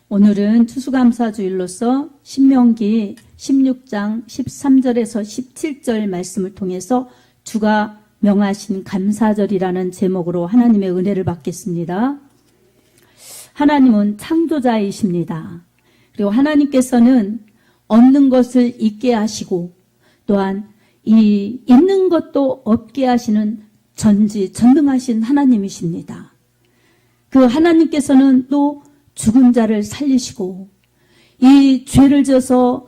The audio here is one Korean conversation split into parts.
오늘은 추수감사주일로서 신명기 16장 13절에서 17절 말씀을 통해서 주가 명하신 감사절이라는 제목으로 하나님의 은혜를 받겠습니다. 하나님은 창조자이십니다. 그리고 하나님께서는 얻는 것을 있게 하시고 또한 이 있는 것도 없게 하시는 전능하신 하나님이십니다. 그 하나님께서는 또 죽은 자를 살리시고 이 죄를 져서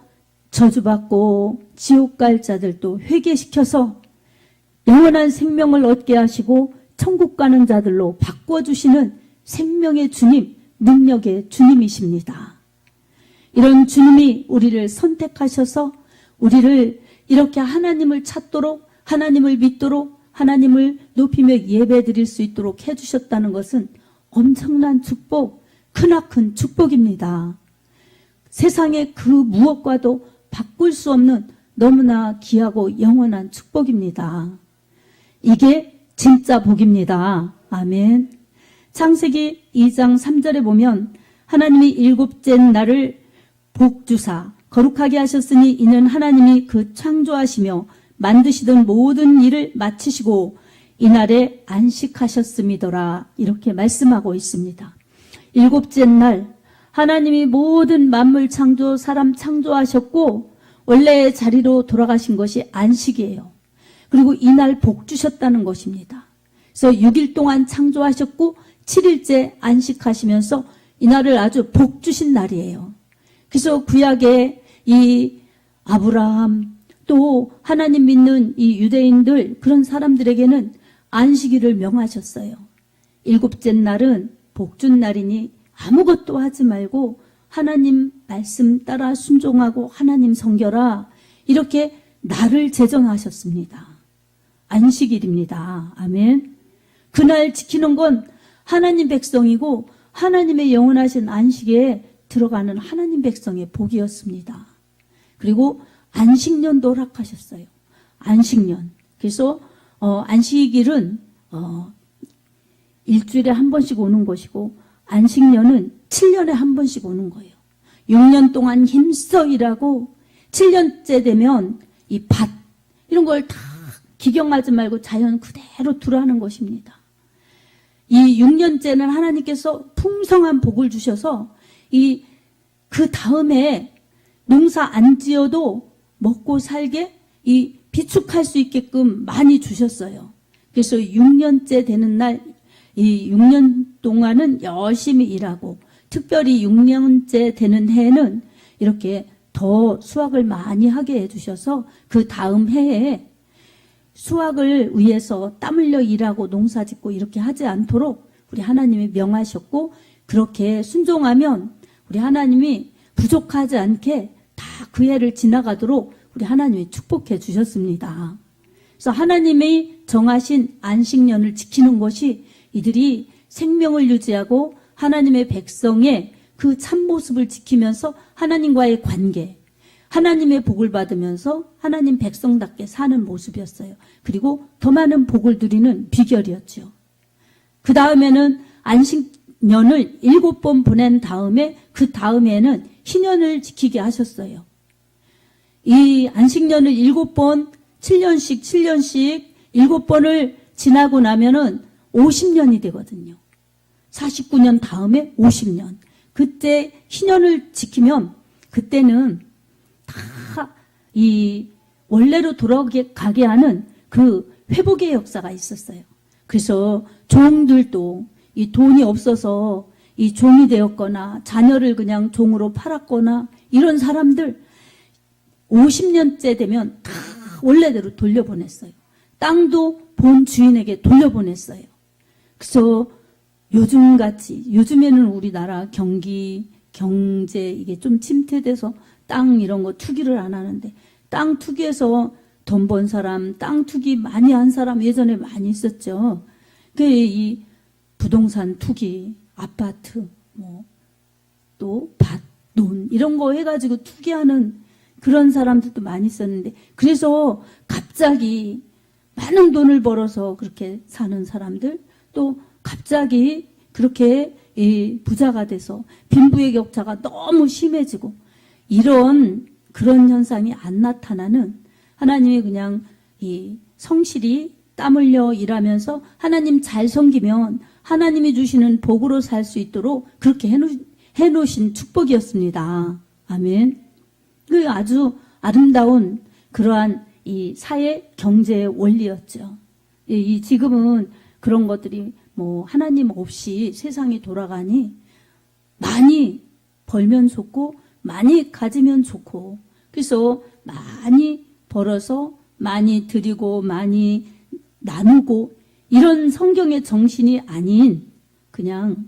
저주받고 지옥 갈 자들도 회개시켜서 영원한 생명을 얻게 하시고 천국 가는 자들로 바꿔주시는 생명의 주님, 능력의 주님이십니다. 이런 주님이 우리를 선택하셔서 우리를 이렇게 하나님을 찾도록, 하나님을 믿도록, 하나님을 높이며 예배드릴 수 있도록 해주셨다는 것은 엄청난 축복, 크나큰 축복입니다. 세상의 그 무엇과도 바꿀 수 없는 너무나 귀하고 영원한 축복입니다. 이게 진짜 복입니다. 아멘. 창세기 2장 3절에 보면 하나님이 일곱째 날을 복주사 거룩하게 하셨으니 이는 하나님이 그 창조하시며 만드시던 모든 일을 마치시고 이날에 안식하셨음이더라. 이렇게 말씀하고 있습니다. 일곱째 날 하나님이 모든 만물 창조, 사람 창조하셨고 원래의 자리로 돌아가신 것이 안식이에요. 그리고 이날 복 주셨다는 것입니다. 그래서 6일 동안 창조하셨고 7일째 안식하시면서 이날을 아주 복 주신 날이에요. 그래서 구약에 이 아브라함 또 하나님 믿는 이 유대인들 그런 사람들에게는 안식일을 명하셨어요. 일곱째 날은 복준 날이니 아무것도 하지 말고 하나님 말씀 따라 순종하고 하나님 섬겨라. 이렇게 날을 제정하셨습니다. 안식일입니다. 아멘. 그날 지키는 건 하나님 백성이고 하나님의 영원하신 안식에 들어가는 하나님 백성의 복이었습니다. 그리고 안식년도 허락하셨어요. 안식년. 그래서 안식일은 일주일에 한 번씩 오는 것이고 안식년은 7년에 한 번씩 오는 거예요. 6년 동안 힘써 일하고 7년째 되면 이 밭 이런 걸 다 기경하지 말고 자연 그대로 두라는 것입니다. 이 6년째는 하나님께서 풍성한 복을 주셔서 그 다음에 농사 안 지어도 먹고 살게 이 비축할 수 있게끔 많이 주셨어요. 그래서 6년째 되는 날 이 6년 동안은 열심히 일하고 특별히 6년째 되는 해에는 이렇게 더 수확을 많이 하게 해주셔서 그 다음 해에 수확을 위해서 땀 흘려 일하고 농사 짓고 이렇게 하지 않도록 우리 하나님이 명하셨고 그렇게 순종하면 우리 하나님이 부족하지 않게 다 그 해를 지나가도록 우리 하나님이 축복해 주셨습니다. 그래서 하나님이 정하신 안식년을 지키는 것이 이들이 생명을 유지하고 하나님의 백성의 그 참모습을 지키면서 하나님과의 관계, 하나님의 복을 받으면서 하나님 백성답게 사는 모습이었어요. 그리고 더 많은 복을 누리는 비결이었죠. 그 다음에는 안식년을 7번 보낸 다음에 그 다음에는 희년을 지키게 하셨어요. 이 안식년을 7번, 7년씩 7번을 지나고 나면은 50년이 되거든요. 49년 다음에 50년. 그때 희년을 지키면 그때는 다 이 원래로 돌아가게 하는 그 회복의 역사가 있었어요. 그래서 종들도 이 돈이 없어서 이 종이 되었거나 자녀를 그냥 종으로 팔았거나 이런 사람들 50년째 되면 다 원래대로 돌려보냈어요. 땅도 본 주인에게 돌려보냈어요. 그래서 요즘에는 우리나라 경제 이게 좀 침체돼서 땅 이런 거 투기를 안 하는데 땅 투기해서 돈 번 사람, 땅 투기 많이 한 사람 예전에 많이 있었죠. 이 부동산 투기, 아파트, 또 밭, 논 이런 거 해가지고 투기하는 그런 사람들도 많이 있었는데 그래서 갑자기 많은 돈을 벌어서 그렇게 사는 사람들 또 갑자기 그렇게 이 부자가 돼서 빈부의 격차가 너무 심해지고 그런 현상이 안 나타나는 하나님이 그냥 이 성실히 땀 흘려 일하면서 하나님 잘 섬기면 하나님이 주시는 복으로 살 수 있도록 그렇게 해놓으신 축복이었습니다. 아멘. 그 아주 아름다운 그러한 이 사회 경제의 원리였죠. 이 지금은 그런 것들이 뭐 하나님 없이 세상이 돌아가니 많이 벌면 좋고 많이 가지면 좋고 그래서 많이 벌어서 많이 드리고 많이 나누고 이런 성경의 정신이 아닌 그냥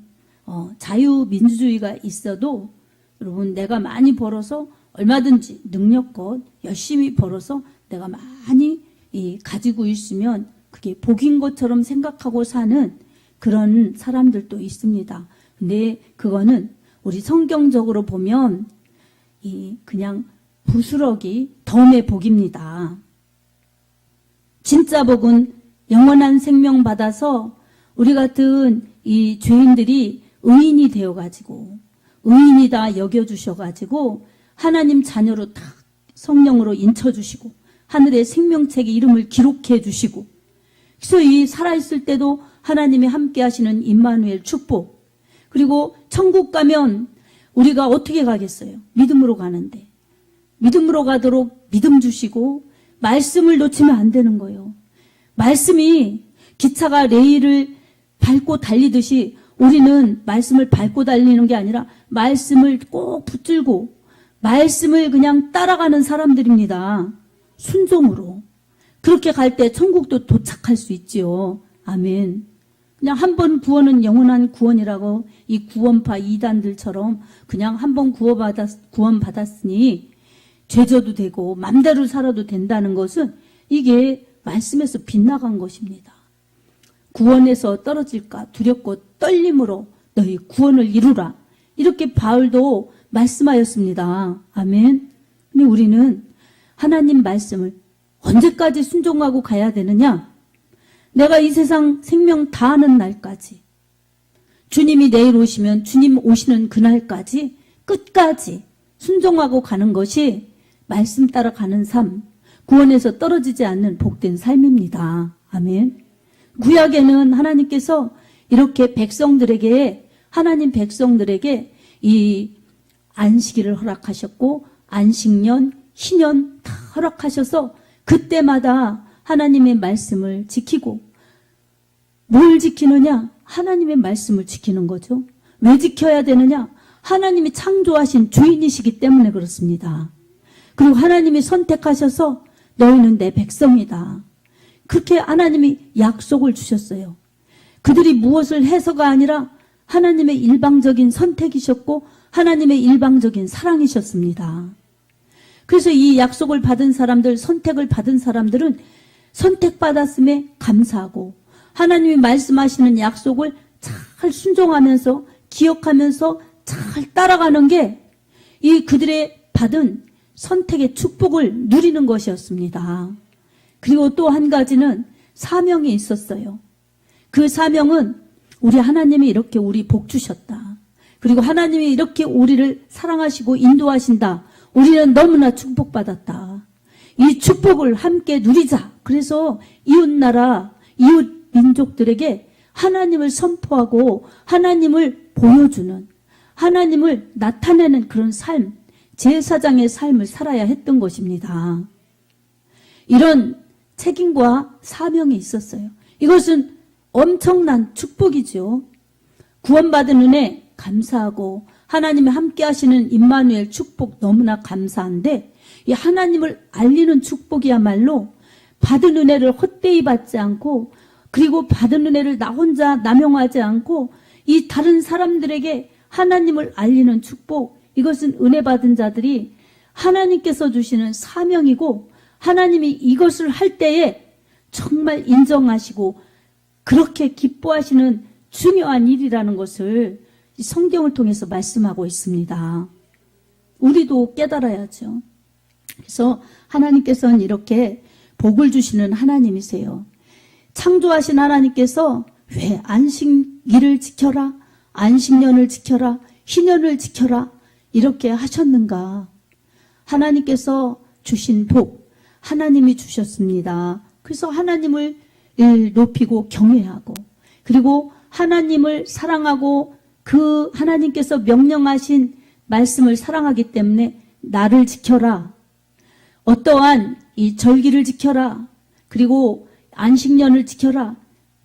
자유민주주의가 있어도 여러분 내가 많이 벌어서 얼마든지 능력껏 열심히 벌어서 내가 많이 가지고 있으면 그게 복인 것처럼 생각하고 사는 그런 사람들도 있습니다. 근데 그거는 우리 성경적으로 보면 그냥 부스러기 덤의 복입니다. 진짜 복은 영원한 생명 받아서 우리 같은 이 죄인들이 의인이 되어가지고 의인이다 여겨주셔가지고 하나님 자녀로 다 성령으로 인쳐주시고 하늘의 생명책에 이름을 기록해 주시고 그래서 이 살아있을 때도 하나님이 함께 하시는 임마누엘 축복 그리고 천국 가면 우리가 어떻게 가겠어요? 믿음으로 가는데 믿음으로 가도록 믿음 주시고 말씀을 놓치면 안 되는 거예요. 말씀이 기차가 레일을 밟고 달리듯이 우리는 말씀을 밟고 달리는 게 아니라 말씀을 꼭 붙들고 말씀을 그냥 따라가는 사람들입니다. 순종으로. 그렇게 갈 때 천국도 도착할 수 있지요. 아멘. 그냥 한 번 구원은 영원한 구원이라고 이 구원파 이단들처럼 그냥 한 번 구원받았으니 죄져도 되고 맘대로 살아도 된다는 것은 이게 말씀에서 빗나간 것입니다. 구원에서 떨어질까 두렵고 떨림으로 너희 구원을 이루라. 이렇게 바울도 말씀하였습니다. 아멘. 근데 우리는 하나님 말씀을 언제까지 순종하고 가야 되느냐? 내가 이 세상 생명 다하는 날까지 주님이 내일 오시면 주님 오시는 그날까지 끝까지 순종하고 가는 것이 말씀 따라 가는 삶, 구원에서 떨어지지 않는 복된 삶입니다. 아멘. 구약에는 하나님께서 이렇게 하나님 백성들에게 이 안식일을 허락하셨고 안식년, 희년 다 허락하셔서 그때마다 하나님의 말씀을 지키고 뭘 지키느냐? 하나님의 말씀을 지키는 거죠. 왜 지켜야 되느냐? 하나님이 창조하신 주인이시기 때문에 그렇습니다. 그리고 하나님이 선택하셔서 너희는 내 백성이다. 그렇게 하나님이 약속을 주셨어요. 그들이 무엇을 해서가 아니라 하나님의 일방적인 선택이셨고 하나님의 일방적인 사랑이셨습니다. 그래서 이 약속을 받은 사람들, 선택을 받은 사람들은 선택받았음에 감사하고 하나님이 말씀하시는 약속을 잘 순종하면서 기억하면서 잘 따라가는 게 이 그들의 받은 선택의 축복을 누리는 것이었습니다. 그리고 또 한 가지는 사명이 있었어요. 그 사명은 우리 하나님이 이렇게 우리 복 주셨다. 그리고 하나님이 이렇게 우리를 사랑하시고 인도하신다. 우리는 너무나 축복받았다. 이 축복을 함께 누리자. 그래서 이웃나라, 이웃 민족들에게 하나님을 선포하고 하나님을 보여주는, 하나님을 나타내는 그런 삶, 제사장의 삶을 살아야 했던 것입니다. 이런 책임과 사명이 있었어요. 이것은 엄청난 축복이죠. 구원받은 은혜 감사하고 하나님이 함께 하시는 임마누엘 축복 너무나 감사한데 이 하나님을 알리는 축복이야말로 받은 은혜를 헛되이 받지 않고 그리고 받은 은혜를 나 혼자 남용하지 않고 이 다른 사람들에게 하나님을 알리는 축복, 이것은 은혜 받은 자들이 하나님께서 주시는 사명이고 하나님이 이것을 할 때에 정말 인정하시고 그렇게 기뻐하시는 중요한 일이라는 것을 성경을 통해서 말씀하고 있습니다. 우리도 깨달아야죠. 그래서 하나님께서는 이렇게 복을 주시는 하나님이세요. 창조하신 하나님께서 왜 안식일을 지켜라, 안식년을 지켜라, 희년을 지켜라 이렇게 하셨는가? 하나님께서 주신 복, 하나님이 주셨습니다. 그래서 하나님을 높이고 경외하고, 그리고 하나님을 사랑하고 그 하나님께서 명령하신 말씀을 사랑하기 때문에 나를 지켜라, 어떠한 이 절기를 지켜라, 그리고 안식년을 지켜라.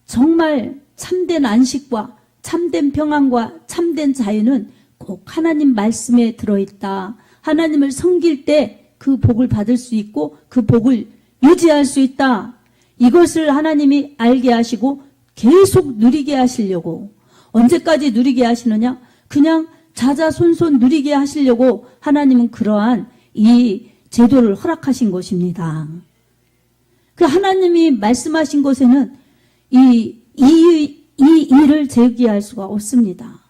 정말 참된 안식과 참된 평안과 참된 자유는 꼭 하나님 말씀에 들어있다. 하나님을 섬길 때 그 복을 받을 수 있고 그 복을 유지할 수 있다. 이것을 하나님이 알게 하시고 계속 누리게 하시려고. 언제까지 누리게 하시느냐? 그냥 자자손손 누리게 하시려고 하나님은 그러한 이 제도를 허락하신 것입니다. 그 하나님이 말씀하신 것에는 이 일을 제기할 수가 없습니다.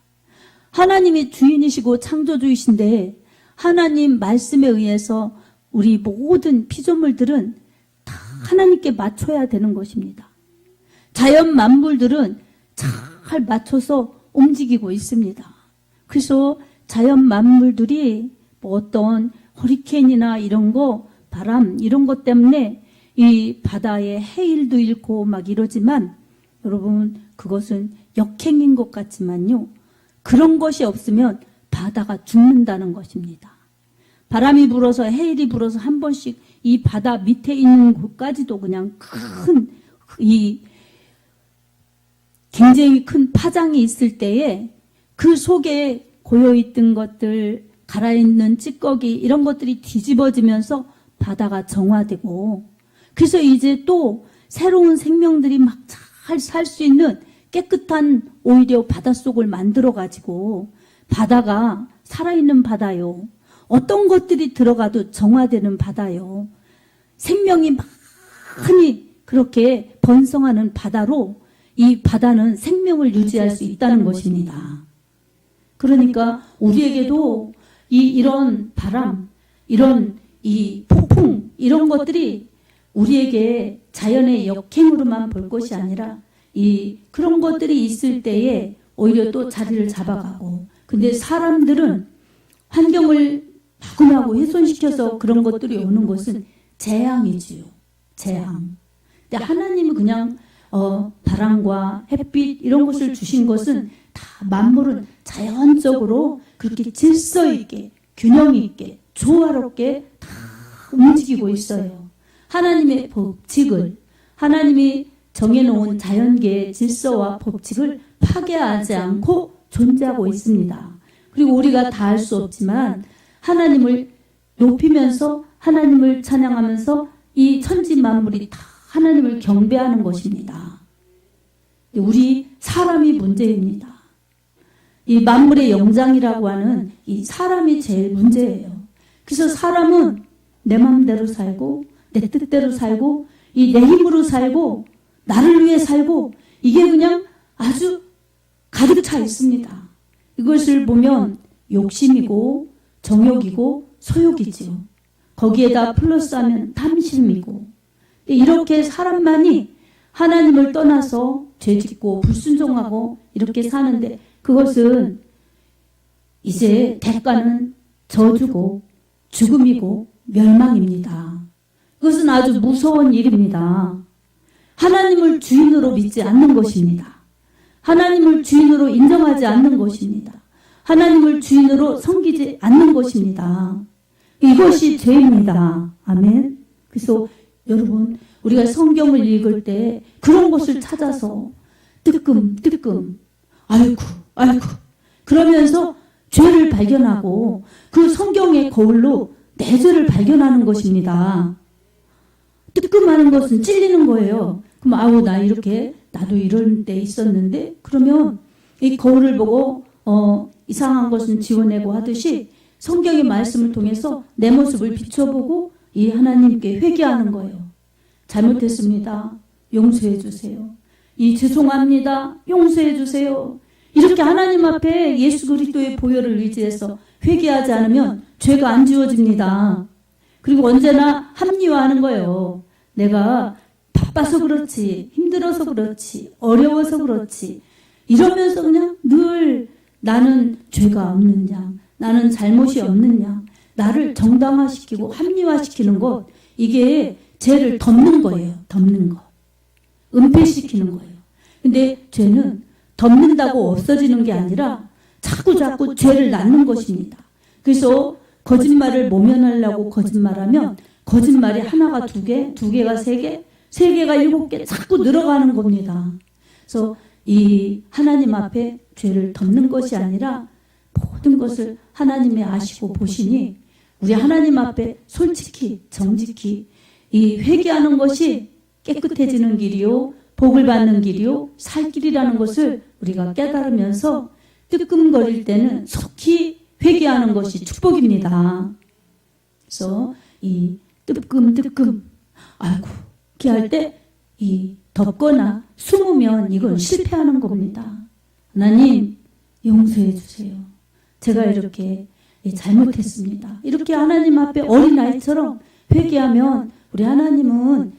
하나님이 주인이시고 창조주이신데 하나님 말씀에 의해서 우리 모든 피조물들은 다 하나님께 맞춰야 되는 것입니다. 자연 만물들은 잘 맞춰서 움직이고 있습니다. 그래서 자연 만물들이 뭐 어떤 허리케인이나 이런 거, 바람 이런 것 때문에 이 바다에 해일도 잃고 막 이러지만 여러분 그것은 역행인 것 같지만요. 그런 것이 없으면 바다가 죽는다는 것입니다. 바람이 불어서 해일이 불어서 한 번씩 이 바다 밑에 있는 곳까지도 그냥 굉장히 큰 파장이 있을 때에 그 속에 고여있던 것들, 갈아있는 찌꺼기 이런 것들이 뒤집어지면서 바다가 정화되고, 그래서 이제 또 새로운 생명들이 막 잘 살 수 있는 깨끗한 오히려 바닷속을 만들어가지고 바다가 살아있는 바다요. 어떤 것들이 들어가도 정화되는 바다요. 생명이 많이 그렇게 번성하는 바다로 이 바다는 생명을 유지할 수 있다는 것입니다. 그러니까 우리에게도 이런 바람, 이런 이 폭풍 이런 것들이 우리에게 자연의 역행으로만 볼 것이 아니라 그런 것들이 있을 때에 오히려 또 자리를 잡아가고, 근데 사람들은 환경을 마구마구 훼손시켜서 그런 것들이 오는 것은 재앙이지요. 재앙. 근데 하나님은 그냥 바람과 햇빛 이런 것을 주신 것은 다 만물은 자연적으로 그렇게 질서 있게 균형 있게 조화롭게 다 움직이고 있어요. 하나님의 법칙을, 하나님이 정해놓은 자연계의 질서와 법칙을 파괴하지 않고 존재하고 있습니다. 그리고 우리가 다 알 수 없지만 하나님을 높이면서 하나님을 찬양하면서 이 천지 만물이 다 하나님을 경배하는 것입니다. 우리 사람이 문제입니다. 이 만물의 영장이라고 하는 이 사람이 제일 문제예요. 그래서 사람은 내 마음대로 살고 내 뜻대로 살고 내 힘으로 살고 나를 위해 살고 이게 그냥 아주 가득 차 있습니다. 이것을 보면 욕심이고 정욕이고 소욕이지요. 거기에다 플러스하면 탐심이고, 이렇게 사람만이 하나님을 떠나서 죄짓고 불순종하고 이렇게 사는데 그것은 이제 대가는 저주고 죽음이고 멸망입니다. 그것은 아주 무서운 일입니다. 하나님을 주인으로 믿지 않는 것입니다. 하나님을 주인으로 인정하지 않는 것입니다. 하나님을 주인으로 섬기지 않는 것입니다. 이것이 죄입니다. 아멘. 그래서 여러분 우리가 성경을 읽을 때 그런 것을 찾아서 뜨끔 아이고 그러면서 죄를 발견하고 그 성경의 거울로 내 죄를 발견하는 것입니다. 뜨끔하는 것은 찔리는 거예요. 그럼 나 이렇게 나도 이런 데 있었는데, 그러면 이 거울을 보고 이상한 것은 지워내고 하듯이 성경의 말씀을 통해서 내 모습을 비춰보고 이 하나님께 회개하는 거예요. 잘못했습니다. 용서해 주세요. 죄송합니다. 용서해 주세요. 이렇게 하나님 앞에 예수 그리스도의 보혈을 의지해서 회개하지 않으면 죄가 안 지워집니다. 그리고 언제나 합리화하는 거예요. 내가 바빠서 그렇지, 힘들어서 그렇지, 어려워서 그렇지 이러면서 그냥 늘 나는 죄가 없느냐, 나는 잘못이 없느냐, 나를 정당화시키고 합리화시키는 것, 이게 죄를 덮는 거예요. 덮는 거. 은폐시키는 거예요. 근데 죄는 덮는다고 없어지는 게 아니라 자꾸 죄를 낳는 것입니다. 그래서 거짓말을 모면하려고 거짓말하면 거짓말이 하나가 두 개, 두 개가 세 개, 세 개가 일곱 개 자꾸 늘어가는 겁니다. 그래서 이 하나님 앞에 죄를 덮는 것이 아니라 모든 것을 하나님이 아시고 보시니 우리 하나님 앞에 솔직히 정직히 이 회개하는 것이 깨끗해지는 길이요, 복을 받는 길이요, 살 길이라는 것을 우리가 깨달으면서 뜨끔거릴 때는 속히 회개하는 것이 축복입니다. 그래서 이 뜨끔 아이고 이렇게 할 때 이 덮거나 숨으면 이건 실패하는 겁니다. 하나님 용서해 주세요. 제가 이렇게 잘못했습니다. 이렇게 하나님 앞에 어린아이처럼 회개하면 우리 하나님은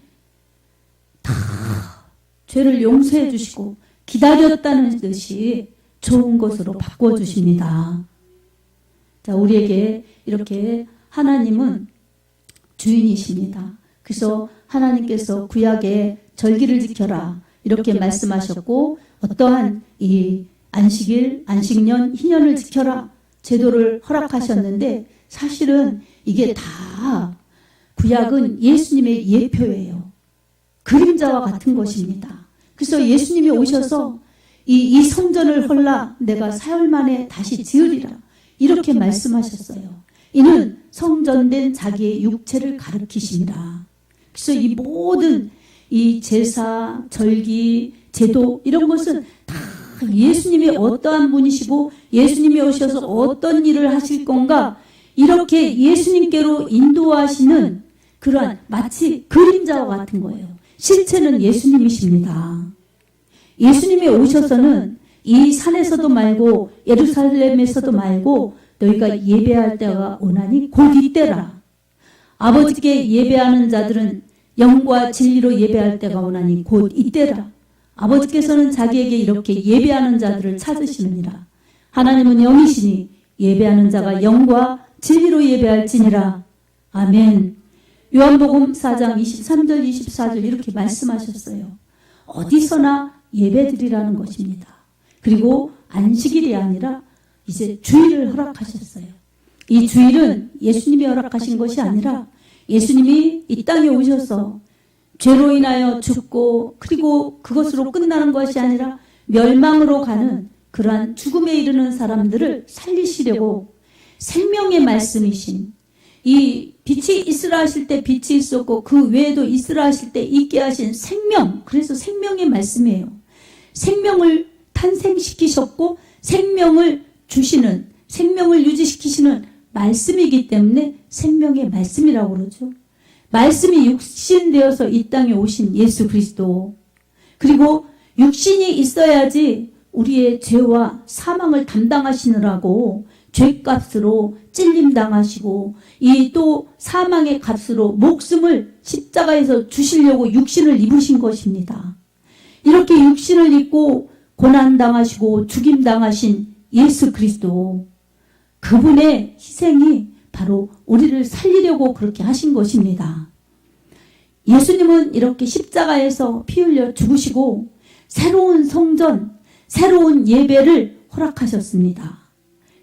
다 죄를 용서해 주시고 기다렸다는 듯이 좋은 것으로 바꿔주십니다. 자, 우리에게 이렇게 하나님은 주인이십니다. 그래서 하나님께서 구약에 절기를 지켜라 이렇게 말씀하셨고 어떠한 이 안식일, 안식년, 희년을 지켜라 제도를 허락하셨는데 사실은 이게 다 구약은 예수님의 예표예요. 그림자와 같은 것입니다. 그래서 예수님이 오셔서 이 성전을 헐라 내가 사흘 만에 다시 지으리라 이렇게 말씀하셨어요. 이는 성전된 자기의 육체를 가리키심이라. 그래서 이 모든 이 제사, 절기, 제도 이런 것은 다 예수님이 어떠한 분이시고 예수님이 오셔서 어떤 일을 하실 건가 이렇게 예수님께로 인도하시는 그러한 마치 그림자와 같은 거예요. 실체는 예수님이십니다. 예수님이 오셔서는 이 산에서도 말고 예루살렘에서도 말고 너희가 예배할 때가 오나니 곧 이때라. 아버지께 예배하는 자들은 영과 진리로 예배할 때가 오나니 곧 이때라. 아버지께서는 자기에게 이렇게 예배하는 자들을 찾으시느니라. 하나님은 영이시니 예배하는 자가 영과 진리로 예배할지니라. 아멘. 요한복음 4장 23절 24절 이렇게 말씀하셨어요. 어디서나 예배드리라는 것입니다. 그리고 안식일이 아니라 이제 주일을 허락하셨어요. 이 주일은 예수님이 허락하신 것이 아니라 예수님이 이 땅에 오셔서 죄로 인하여 죽고 그리고 그것으로 끝나는 것이 아니라 멸망으로 가는 그러한 죽음에 이르는 사람들을 살리시려고 생명의 말씀이신 이 빛이 있으라 하실 때 빛이 있었고 그 외에도 있으라 하실 때 있게 하신 생명, 그래서 생명의 말씀이에요. 생명을 탄생시키셨고 생명을 주시는, 생명을 유지시키시는 말씀이기 때문에 생명의 말씀이라고 그러죠. 말씀이 육신되어서 이 땅에 오신 예수 그리스도, 그리고 육신이 있어야지 우리의 죄와 사망을 담당하시느라고 죄값으로 찔림당하시고 이 또 사망의 값으로 목숨을 십자가에서 주시려고 육신을 입으신 것입니다. 이렇게 육신을 입고 고난당하시고 죽임당하신 예수 그리스도, 그분의 희생이 바로 우리를 살리려고 그렇게 하신 것입니다. 예수님은 이렇게 십자가에서 피 흘려 죽으시고 새로운 성전, 새로운 예배를 허락하셨습니다.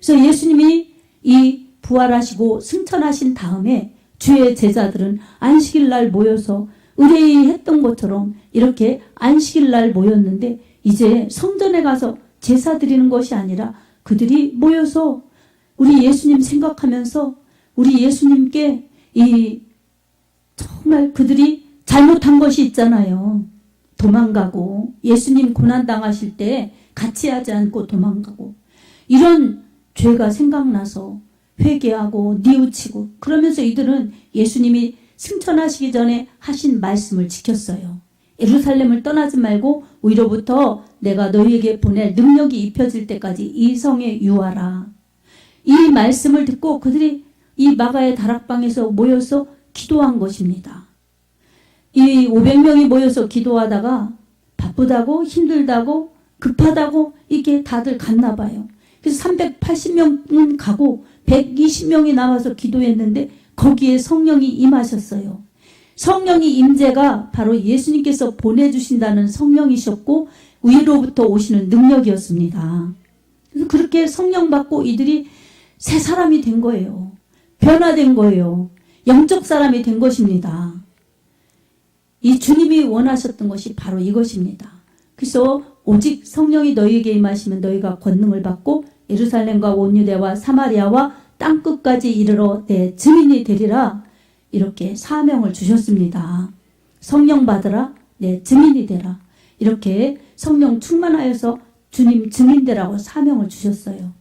그래서 예수님이 이 부활하시고 승천하신 다음에 주의 제자들은 안식일 날 모여서 의뢰이 했던 것처럼 이렇게 안식일 날 모였는데 이제 성전에 가서 제사 드리는 것이 아니라 그들이 모여서 우리 예수님 생각하면서 우리 예수님께 이 정말 그들이 잘못한 것이 있잖아요. 도망가고 예수님 고난당하실 때 같이 하지 않고 도망가고 이런 죄가 생각나서 회개하고 뉘우치고 그러면서 이들은 예수님이 승천하시기 전에 하신 말씀을 지켰어요. 예루살렘을 떠나지 말고 위로부터 내가 너희에게 보낼 능력이 입혀질 때까지 이 성에 유하라. 이 말씀을 듣고 그들이 이 마가의 다락방에서 모여서 기도한 것입니다. 이 500명이 모여서 기도하다가 바쁘다고 힘들다고 급하다고 이게 다들 갔나 봐요. 그래서 380명은 가고 120명이 나와서 기도했는데 거기에 성령이 임하셨어요. 성령이 임재가 바로 예수님께서 보내주신다는 성령이셨고 위로부터 오시는 능력이었습니다. 그래서 그렇게 성령 받고 이들이 새 사람이 된 거예요. 변화된 거예요. 영적 사람이 된 것입니다. 이 주님이 원하셨던 것이 바로 이것입니다. 그래서 오직 성령이 너희에게 임하시면 너희가 권능을 받고 예루살렘과 온 유대와 사마리아와 땅끝까지 이르러 내 증인이 되리라. 이렇게 사명을 주셨습니다. 성령 받으라, 내 증인이 되라. 이렇게 성령 충만하여서 주님 증인되라고 사명을 주셨어요.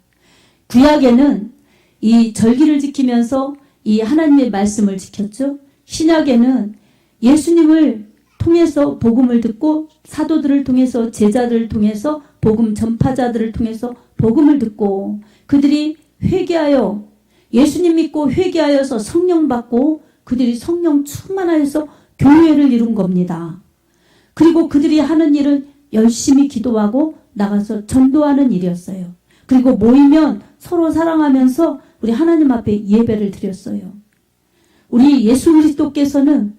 구약에는 이 절기를 지키면서 이 하나님의 말씀을 지켰죠. 신약에는 예수님을 통해서 복음을 듣고 사도들을 통해서 제자들을 통해서 복음 전파자들을 통해서 복음을 듣고 그들이 회개하여 예수님 믿고 회개하여서 성령 받고 그들이 성령 충만하여서 교회를 이룬 겁니다. 그리고 그들이 하는 일은 열심히 기도하고 나가서 전도하는 일이었어요. 그리고 모이면 서로 사랑하면서 우리 하나님 앞에 예배를 드렸어요. 우리 예수 그리스도께서는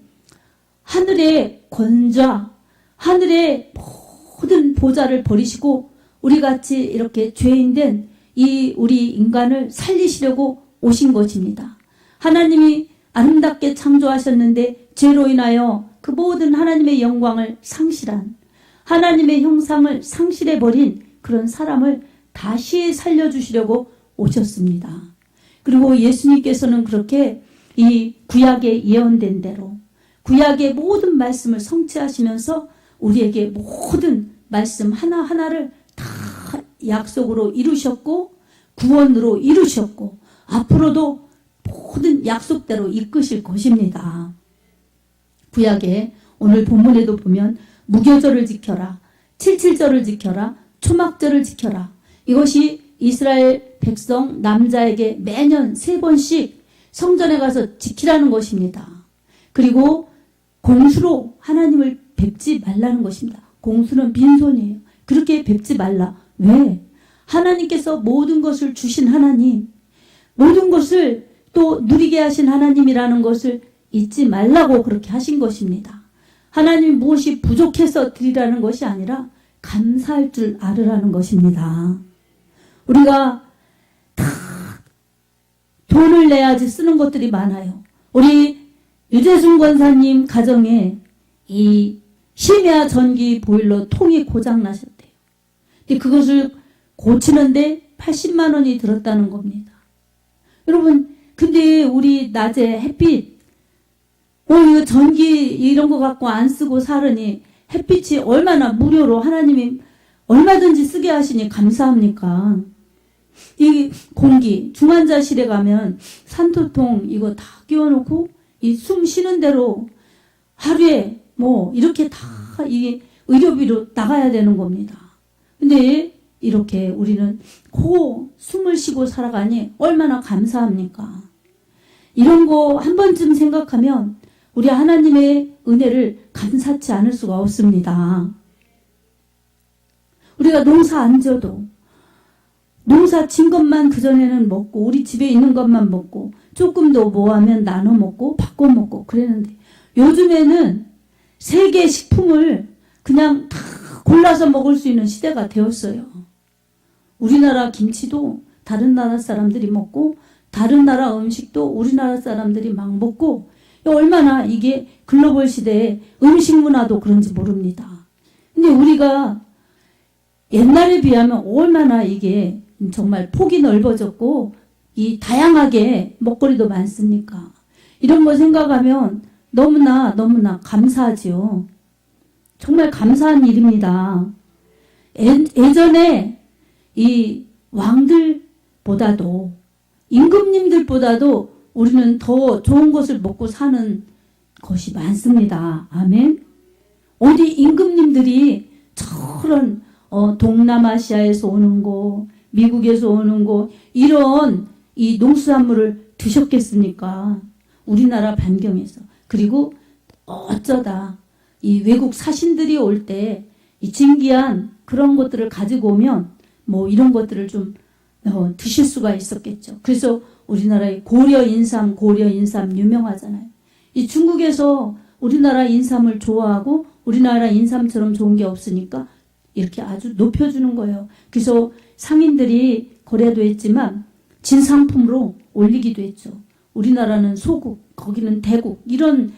하늘의 권좌, 하늘의 모든 보좌를 버리시고 우리같이 이렇게 죄인된 이 우리 인간을 살리시려고 오신 것입니다. 하나님이 아름답게 창조하셨는데 죄로 인하여 그 모든 하나님의 영광을 상실한 하나님의 형상을 상실해버린 그런 사람을 다시 살려주시려고 오셨습니다. 그리고 예수님께서는 그렇게 이 구약에 예언된 대로 구약의 모든 말씀을 성취하시면서 우리에게 모든 말씀 하나하나를 다 약속으로 이루셨고 구원으로 이루셨고 앞으로도 모든 약속대로 이끄실 것입니다. 구약에 오늘 본문에도 보면 무교절을 지켜라, 칠칠절을 지켜라, 초막절을 지켜라. 이것이 이스라엘 백성 남자에게 매년 3번씩 성전에 가서 지키라는 것입니다. 그리고 공수로 하나님을 뵙지 말라는 것입니다. 공수는 빈손이에요. 그렇게 뵙지 말라. 왜? 하나님께서 모든 것을 주신 하나님, 모든 것을 또 누리게 하신 하나님이라는 것을 잊지 말라고 그렇게 하신 것입니다. 하나님이 무엇이 부족해서 드리라는 것이 아니라 감사할 줄 알으라는 것입니다. 우리가 다 돈을 내야지 쓰는 것들이 많아요. 우리 유재순 권사님 가정에 이 심야 전기 보일러 통이 고장 나셨대요. 근데 그것을 고치는데 80만 원이 들었다는 겁니다. 여러분, 근데 우리 낮에 햇빛, 이거 전기 이런 거 갖고 안 쓰고 살으니 햇빛이 얼마나 무료로 하나님이 얼마든지 쓰게 하시니 감사합니까? 이 공기, 중환자실에 가면 산소통 이거 다 끼워놓고 이 숨 쉬는 대로 하루에 이렇게 다 이게 의료비로 나가야 되는 겁니다. 근데 이렇게 우리는 숨을 쉬고 살아가니 얼마나 감사합니까? 이런 거 한 번쯤 생각하면 우리 하나님의 은혜를 감사치 않을 수가 없습니다. 우리가 농사 안 져도 농사 진 것만 그전에는 먹고 우리 집에 있는 것만 먹고 조금 더 모아면 나눠 먹고 바꿔 먹고 그랬는데 요즘에는 세계 식품을 그냥 다 골라서 먹을 수 있는 시대가 되었어요. 우리나라 김치도 다른 나라 사람들이 먹고 다른 나라 음식도 우리나라 사람들이 막 먹고 얼마나 이게 글로벌 시대에 음식 문화도 그런지 모릅니다. 근데 우리가 옛날에 비하면 얼마나 이게 정말 폭이 넓어졌고 이 다양하게 먹거리도 많습니까? 이런 거 생각하면 너무나 감사하지요. 정말 감사한 일입니다. 예전에 이 왕들보다도 임금님들보다도 우리는 더 좋은 것을 먹고 사는 것이 많습니다. 아멘. 어디 임금님들이 저런 동남아시아에서 오는 거, 미국에서 오는 거 이런 이 농수산물을 드셨겠습니까? 우리나라 반경에서. 그리고 어쩌다 이 외국 사신들이 올 때 이 진귀한 그런 것들을 가지고 오면 이런 것들을 좀 드실 수가 있었겠죠. 그래서 우리나라의 고려 인삼 유명하잖아요. 이 중국에서 우리나라 인삼을 좋아하고 우리나라 인삼처럼 좋은 게 없으니까 이렇게 아주 높여주는 거예요. 그래서 상인들이 거래도 했지만 진상품으로 올리기도 했죠. 우리나라는 소국, 거기는 대국, 이런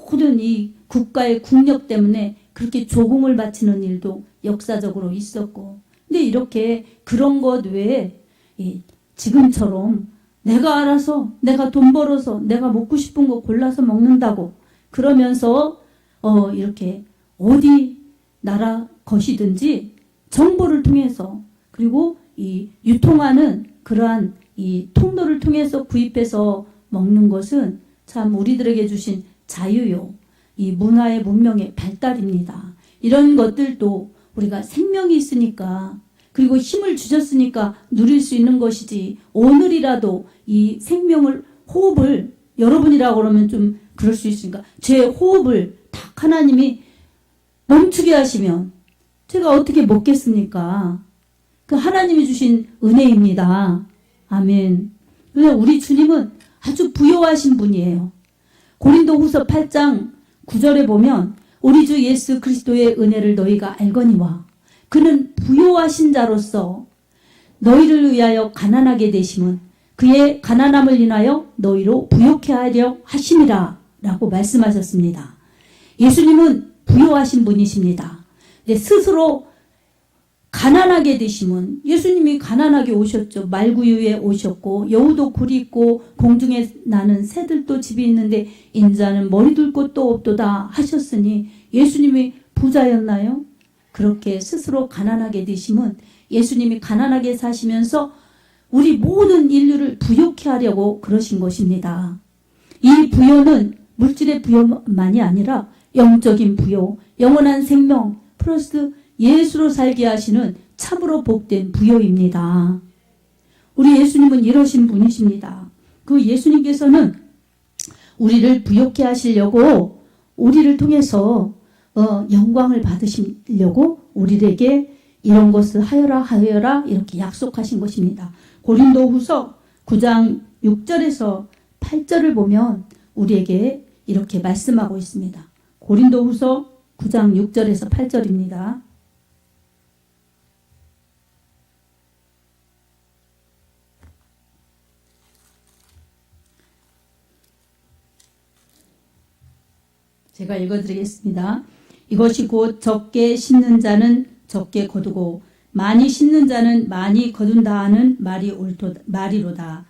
모든 이 국가의 국력 때문에 그렇게 조공을 바치는 일도 역사적으로 있었고, 근데 이렇게 그런 것 외에 지금처럼 내가 알아서, 내가 돈 벌어서, 내가 먹고 싶은 거 골라서 먹는다고 그러면서 이렇게 어디 나라 것이든지 정보를 통해서, 그리고 이 유통하는 그러한 이 통로를 통해서 구입해서 먹는 것은 참 우리들에게 주신 자유요, 이 문화의 문명의 발달입니다. 이런 것들도 우리가 생명이 있으니까, 그리고 힘을 주셨으니까 누릴 수 있는 것이지, 오늘이라도 이 생명을, 호흡을, 여러분이라고 그러면 좀 그럴 수 있으니까 제 호흡을 딱 하나님이 멈추게 하시면 제가 어떻게 먹겠습니까? 그 하나님이 주신 은혜입니다. 아멘. 그래서 우리 주님은 아주 부요하신 분이에요. 고린도후서 8장 9절에 보면 우리 주 예수 그리스도의 은혜를 너희가 알거니와 그는 부요하신 자로서 너희를 위하여 가난하게 되심은 그의 가난함을 인하여 너희로 부요케 하려 하심이라 라고 말씀하셨습니다. 예수님은 부요하신 분이십니다. 근데 스스로 가난하게 되심은, 예수님이 가난하게 오셨죠. 말구유에 오셨고 여우도 굴이 있고 공중에 나는 새들도 집이 있는데 인자는 머리 둘 곳도 없도다 하셨으니 예수님이 부자였나요? 그렇게 스스로 가난하게 되심은 예수님이 가난하게 사시면서 우리 모든 인류를 부요케 하려고 그러신 것입니다. 이 부요는 물질의 부요만이 아니라 영적인 부요, 영원한 생명 플러스 예수로 살게 하시는 참으로 복된 부요입니다. 우리 예수님은 이러신 분이십니다. 그 예수님께서는 우리를 부요케 하시려고, 우리를 통해서 영광을 받으시려고 우리에게 이런 것을 하여라 이렇게 약속하신 것입니다. 고린도후서 9장 6절에서 8절을 보면 우리에게 이렇게 말씀하고 있습니다. 고린도후서 9장 6절에서 8절입니다. 제가 읽어드리겠습니다. 이것이 곧 적게 심는 자는 적게 거두고 많이 심는 자는 많이 거둔다 하는 말이로다.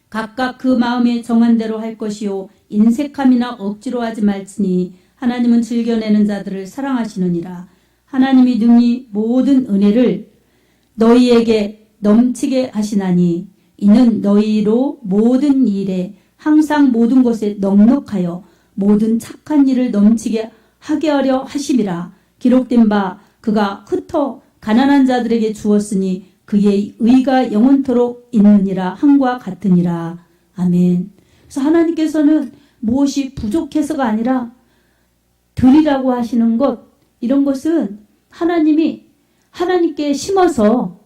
각각 그 마음에 정한 대로 할 것이요 인색함이나 억지로 하지 말지니 하나님은 즐겨내는 자들을 사랑하시느니라. 하나님이 능히 모든 은혜를 너희에게 넘치게 하시나니 이는 너희로 모든 일에 항상 모든 것에 넉넉하여 모든 착한 일을 넘치게 하게 하려 하심이라. 기록된 바 그가 흩어 가난한 자들에게 주었으니 그의 의가 영원토록 있느니라 함과 같으니라. 아멘. 그래서 하나님께서는 무엇이 부족해서가 아니라 드리라고 하시는 것, 이런 것은 하나님이 하나님께 심어서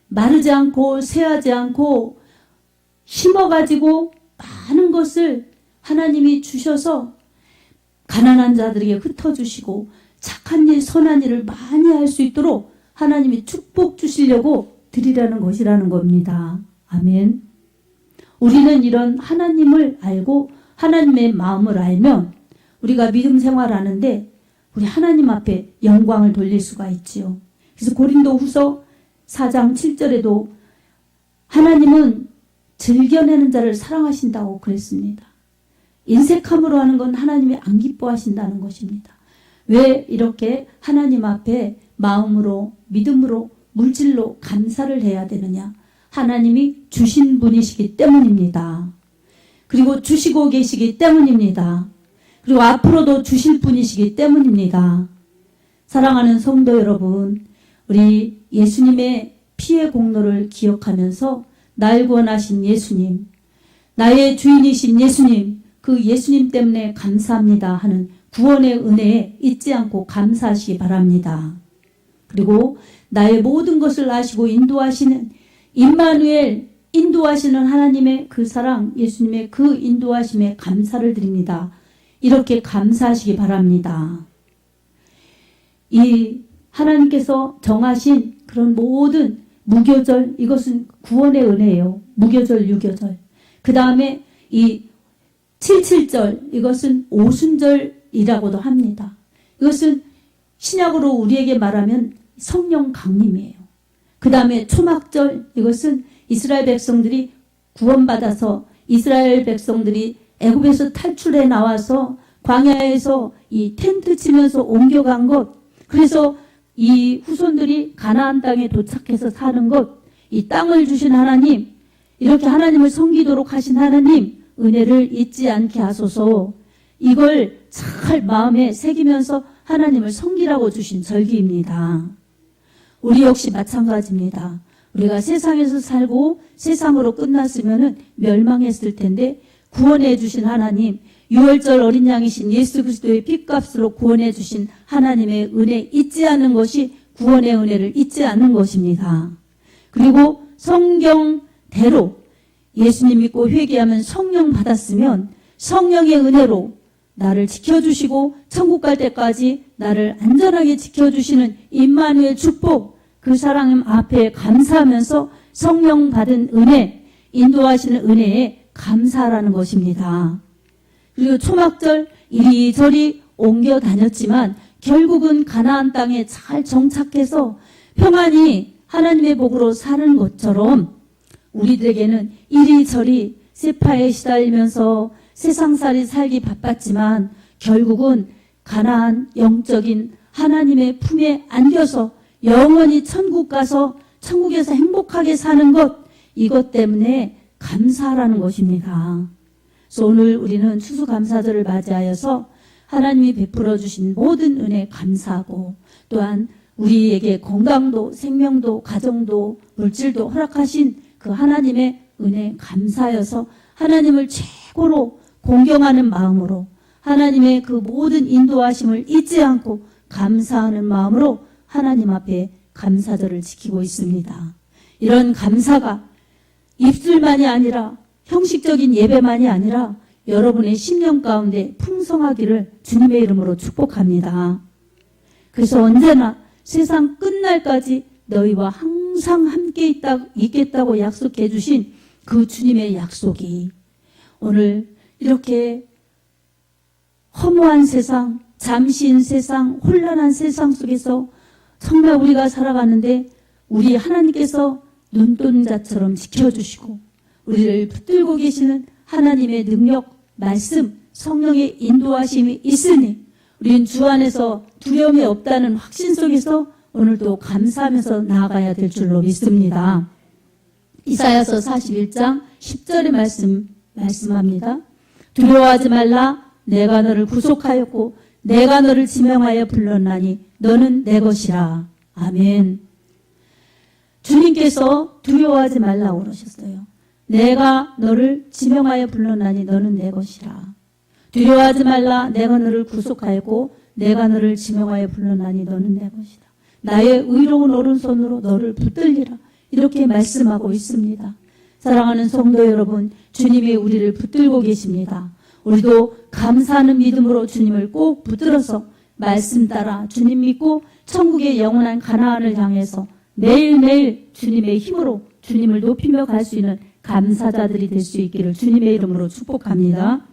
마르지 않고 쇠하지 않고 심어가지고 많은 것을 하나님이 주셔서 가난한 자들에게 흩어주시고 착한 일, 선한 일을 많이 할 수 있도록 하나님이 축복 주시려고 드리라는 것이라는 겁니다. 아멘. 우리는 이런 하나님을 알고 하나님의 마음을 알면 우리가 믿음 생활하는데 우리 하나님 앞에 영광을 돌릴 수가 있지요. 그래서 고린도후서 4장 7절에도 하나님은 즐겨내는 자를 사랑하신다고 그랬습니다. 인색함으로 하는 건 하나님이 안 기뻐하신다는 것입니다. 왜 이렇게 하나님 앞에 마음으로, 믿음으로, 물질로 감사를 해야 되느냐? 하나님이 주신 분이시기 때문입니다. 그리고 주시고 계시기 때문입니다. 그리고 앞으로도 주실 분이시기 때문입니다. 사랑하는 성도 여러분, 우리 예수님의 피의 공로를 기억하면서 날 구원하신 예수님, 나의 주인이신 예수님, 그 예수님 때문에 감사합니다 하는 구원의 은혜에 잊지 않고 감사하시기 바랍니다. 그리고 나의 모든 것을 아시고 인도하시는 임마누엘, 인도하시는 하나님의 그 사랑, 예수님의 그 인도하심에 감사를 드립니다. 이렇게 감사하시기 바랍니다. 이 하나님께서 정하신 그런 모든 무교절, 이것은 구원의 은혜예요. 무교절, 유교절. 그 다음에 이 77절, 이것은 오순절이라고도 합니다. 이것은 신약으로 우리에게 말하면 성령 강림이에요. 그 다음에 초막절, 이것은 이스라엘 백성들이 구원받아서 이스라엘 백성들이 애굽에서 탈출해 나와서 광야에서 이 텐트 치면서 옮겨간 것, 그래서 이 후손들이 가나안 땅에 도착해서 사는 것, 이 땅을 주신 하나님, 이렇게 하나님을 섬기도록 하신 하나님, 은혜를 잊지 않게 하소서. 이걸 잘 마음에 새기면서 하나님을 섬기라고 주신 절기입니다. 우리 역시 마찬가지입니다. 우리가 세상에서 살고 세상으로 끝났으면 멸망했을 텐데 구원해 주신 하나님, 유월절 어린 양이신 예수 그리스도의 핏값으로 구원해 주신 하나님의 은혜 잊지 않는 것이 구원의 은혜를 잊지 않는 것입니다. 그리고 성경대로 예수님 믿고 회개하면 성령 받았으면 성령의 은혜로 나를 지켜주시고 천국 갈 때까지 나를 안전하게 지켜주시는 임마누엘 축복, 그 사랑 앞에 감사하면서 성령 받은 은혜, 인도하시는 은혜에 감사하라는 것입니다. 그리고 초막절 이리저리 옮겨 다녔지만 결국은 가나안 땅에 잘 정착해서 평안히 하나님의 복으로 사는 것처럼 우리들에게는 이리저리 세파에 시달리면서 세상살이 살기 바빴지만 결국은 가나안 영적인 하나님의 품에 안겨서 영원히 천국 가서 천국에서 행복하게 사는 것, 이것 때문에 감사하라는 것입니다. 그래서 오늘 우리는 추수감사절을 맞이하여서 하나님이 베풀어 주신 모든 은혜 감사하고, 또한 우리에게 건강도 생명도 가정도 물질도 허락하신 그 하나님의 은혜 감사하여서 하나님을 최고로 공경하는 마음으로 하나님의 그 모든 인도하심을 잊지 않고 감사하는 마음으로 하나님 앞에 감사절을 지키고 있습니다. 이런 감사가 입술만이 아니라 형식적인 예배만이 아니라 여러분의 심령 가운데 풍성하기를 주님의 이름으로 축복합니다. 그래서 언제나 세상 끝날까지 너희와 항상 함께 있겠다고 약속해 주신 그 주님의 약속이 오늘 이렇게 허무한 세상, 잠시인 세상, 혼란한 세상 속에서 정말 우리가 살아가는데 우리 하나님께서 눈동자처럼 지켜주시고 우리를 붙들고 계시는 하나님의 능력, 말씀, 성령의 인도하심이 있으니 우리는 주 안에서 두려움이 없다는 확신 속에서 오늘도 감사하면서 나아가야 될 줄로 믿습니다. 이사야서 41장 10절의 말씀합니다. 두려워하지 말라. 내가 너를 구속하였고 내가 너를 지명하여 불렀나니 너는 내 것이라. 아멘. 주님께서 두려워하지 말라고 그러셨어요. 내가 너를 지명하여 불렀나니 너는 내 것이라. 두려워하지 말라. 내가 너를 구속하였고 내가 너를 지명하여 불렀나니 너는 내 것이라. 나의 의로운 오른손으로 너를 붙들리라. 이렇게 말씀하고 있습니다. 사랑하는 성도 여러분, 주님이 우리를 붙들고 계십니다. 우리도 감사하는 믿음으로 주님을 꼭 붙들어서 말씀 따라 주님 믿고 천국의 영원한 가나안을 향해서 매일매일 주님의 힘으로 주님을 높이며 갈 수 있는 감사자들이 될 수 있기를 주님의 이름으로 축복합니다.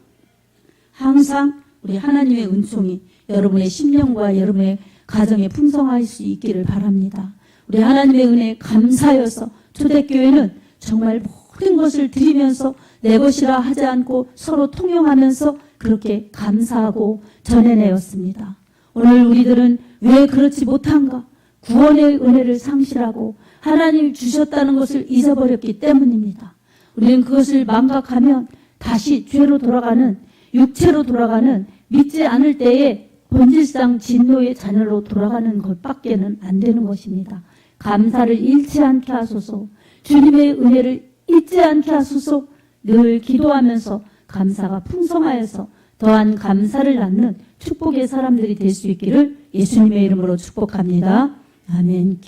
항상 우리 하나님의 은총이 여러분의 심령과 여러분의 가정에 풍성할 수 있기를 바랍니다. 우리 하나님의 은혜에 감사하여서 초대교회는 정말 모든 것을 드리면서 내 것이라 하지 않고 서로 통용하면서 그렇게 감사하고 전해내었습니다. 오늘 우리들은 왜 그렇지 못한가? 구원의 은혜를 상실하고 하나님이 주셨다는 것을 잊어버렸기 때문입니다. 우리는 그것을 망각하면 다시 죄로 돌아가는, 육체로 돌아가는, 믿지 않을 때에 본질상 진노의 자녀로 돌아가는 것밖에는 안 되는 것입니다. 감사를 잃지 않게 하소서. 주님의 은혜를 잊지 않게 하소서. 늘 기도하면서 감사가 풍성하여서 더한 감사를 낳는 축복의 사람들이 될 수 있기를 예수님의 이름으로 축복합니다. 아멘.